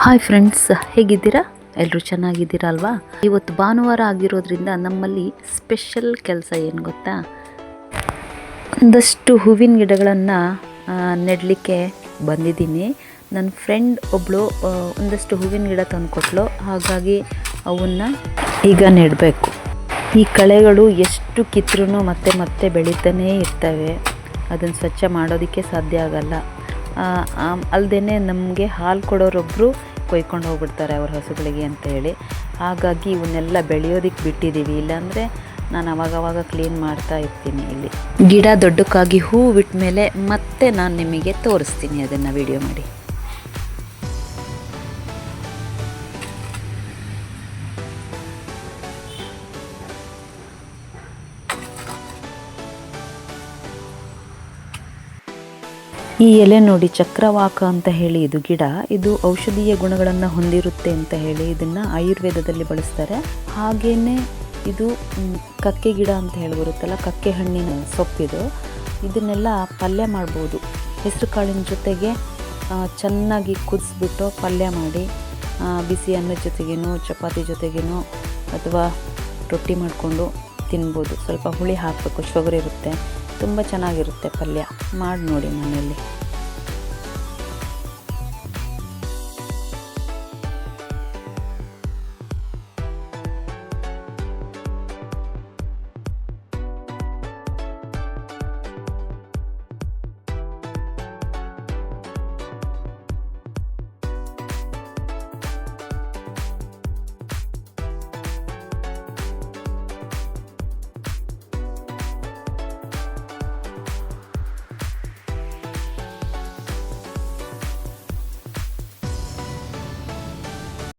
Hi friends, ಹೇಗಿದ್ದೀರಾ? ಎಲ್ಲರೂ ಚೆನ್ನಾಗಿದ್ದೀರಾ ಅಲ್ವಾ? ಇವತ್ತು ಭಾನುವಾರ ಆಗಿರೋದ್ರಿಂದ ನಮ್ಮಲ್ಲಿ ಸ್ಪೆಷಲ್ ಕೆಲಸ ಏನು ಗೊತ್ತಾ? ಒಂದಷ್ಟು ಹೂವಿನ ಗಿಡಗಳನ್ನು ನೆಡಲಿಕ್ಕೆ ಬಂದಿದ್ದೀನಿ. ನನ್ನ ಫ್ರೆಂಡ್ ಒಬ್ಬಳು ಒಂದಷ್ಟು ಹೂವಿನ ಗಿಡ ತಂದುಕೊಟ್ಲು. ಹಾಗಾಗಿ ಅವನ್ನು ಈಗ ನೆಡಬೇಕು. ಈ ಕಳೆಗಳು ಎಷ್ಟು ಕಿತ್ತರೂ ಮತ್ತೆ ಮತ್ತೆ ಬೆಳೀತಾನೇ ಇರ್ತವೆ. ಅದನ್ನು ಸ್ವಚ್ಛ ಮಾಡೋದಕ್ಕೆ ಸಾಧ್ಯ ಆಗಲ್ಲ. ಅಲ್ಲದೆ ನಮಗೆ ಹಾಲು ಕೊಡೋರೊಬ್ಬರು ಕೊಯ್ಕೊಂಡು ಹೋಗ್ಬಿಡ್ತಾರೆ ಅವ್ರ ಹಸುಗಳಿಗೆ ಅಂತ ಹೇಳಿ. ಹಾಗಾಗಿ ಇವನ್ನೆಲ್ಲ ಬೆಳೆಯೋದಕ್ಕೆ ಬಿಟ್ಟಿದ್ದೀವಿ. ಇಲ್ಲಾಂದರೆ ನಾನು ಅವಾಗವಾಗ ಕ್ಲೀನ್ ಮಾಡ್ತಾ ಇರ್ತೀನಿ. ಇಲ್ಲಿ ಗಿಡ ದೊಡ್ಡಕ್ಕಾಗಿ ಹೂ ಬಿಟ್ಟ ಮೇಲೆ ಮತ್ತೆ ನಾನು ನಿಮಗೆ ತೋರಿಸ್ತೀನಿ ಅದನ್ನು ವಿಡಿಯೋ ಮಾಡಿ. ಈ ಎಲೆ ನೋಡಿ, ಚಕ್ರವಾಕ ಅಂತ ಹೇಳಿ ಇದು ಗಿಡ. ಇದು ಔಷಧೀಯ ಗುಣಗಳನ್ನು ಹೊಂದಿರುತ್ತೆ ಅಂತ ಹೇಳಿ ಇದನ್ನು ಆಯುರ್ವೇದದಲ್ಲಿ ಬಳಸ್ತಾರೆ. ಹಾಗೆಯೇ ಇದು ಕಕ್ಕೆ ಗಿಡ ಅಂತ ಹೇಳಿ ಬರುತ್ತಲ್ಲ, ಕಕ್ಕೆ ಹಣ್ಣಿನ ಸೊಪ್ಪಿದು. ಇದನ್ನೆಲ್ಲ ಪಲ್ಯ ಮಾಡ್ಬೋದು. ಹೆಸರು ಕಾಳಿನ ಜೊತೆಗೆ ಚೆನ್ನಾಗಿ ಕುದಿಸ್ಬಿಟ್ಟು ಪಲ್ಯ ಮಾಡಿ ಬಿಸಿ ಅನ್ನದ ಜೊತೆಗೇನೋ ಚಪಾತಿ ಜೊತೆಗೇನೋ ಅಥವಾ ರೊಟ್ಟಿ ಮಾಡಿಕೊಂಡು ತಿನ್ಬೋದು. ಸ್ವಲ್ಪ ಹುಳಿ ಹಾಕಬೇಕು, ಶುಗರ್ ಇರುತ್ತೆ, ತುಂಬ ಚೆನ್ನಾಗಿರುತ್ತೆ ಪಲ್ಯ. ಮಾಡಿ ನೋಡಿ ಮನೆಯಲ್ಲಿ.